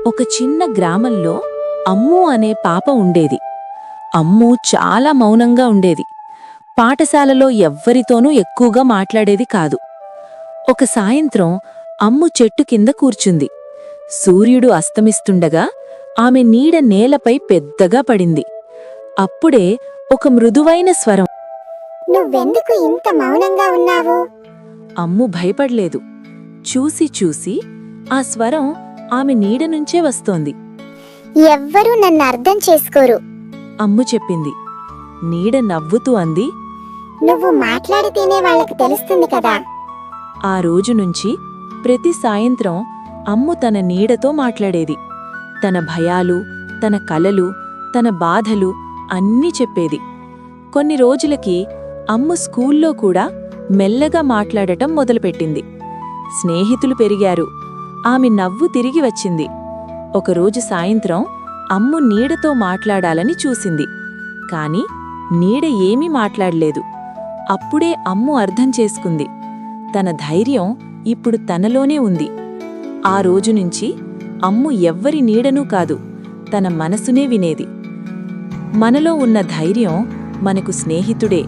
ఒక చిన్న గ్రామంలో అమ్ము అనే పాప ఉండేది. అమ్ము చాలా మౌనంగా ఉండేది. పాఠశాలలో ఎవ్వరితోనూ ఎక్కువగా మాట్లాడేది కాదు. ఒక సాయంత్రం అమ్ము చెట్టు కింద కూర్చుంది. సూర్యుడు అస్తమిస్తుండగా ఆమె నీడ నేలపై పెద్దగా పడింది. అప్పుడే ఒక మృదువైన స్వరం. నువ్వెందుకు ఇంత మౌనంగా ఉన్నావు? అమ్ము భయపడలేదు. చూసి చూసి ఆ స్వరం ఆమె నీడ నుంచే వస్తోంది. ఎవ్వరూ నన్ను అర్థం చేసుకోరు. అమ్ము చెప్పింది. నీడ నవ్వుతూ అంది, నువ్వు మాట్లాడితేనే వాళ్ళకి తెలుస్తుంది కదా. ఆ రోజు నుంచి ప్రతి సాయంత్రం అమ్ము తన నీడతో మాట్లాడేది. తన భయాలు, తన కలలు, తన బాధలు అన్నీ చెప్పేది. కొన్ని రోజులకి అమ్ము స్కూల్లో కూడా మెల్లగా మాట్లాడటం మొదలుపెట్టింది. స్నేహితులు పెరిగారు. ఆమె నవ్వు తిరిగి వచ్చింది. ఒకరోజు సాయంత్రం అమ్ము నీడతో మాట్లాడాలని చూసింది. కాని నీడ ఏమీ మాట్లాడలేదు. అప్పుడే అమ్ము అర్థం చేసుకుంది. తన ధైర్యం ఇప్పుడు తనలోనే ఉంది. ఆ రోజునుంచి అమ్ము ఎవ్వరి నీడనూ కాదు, తన మనసునే వినేది. మనలో ఉన్న ధైర్యం మనకు స్నేహితుడే.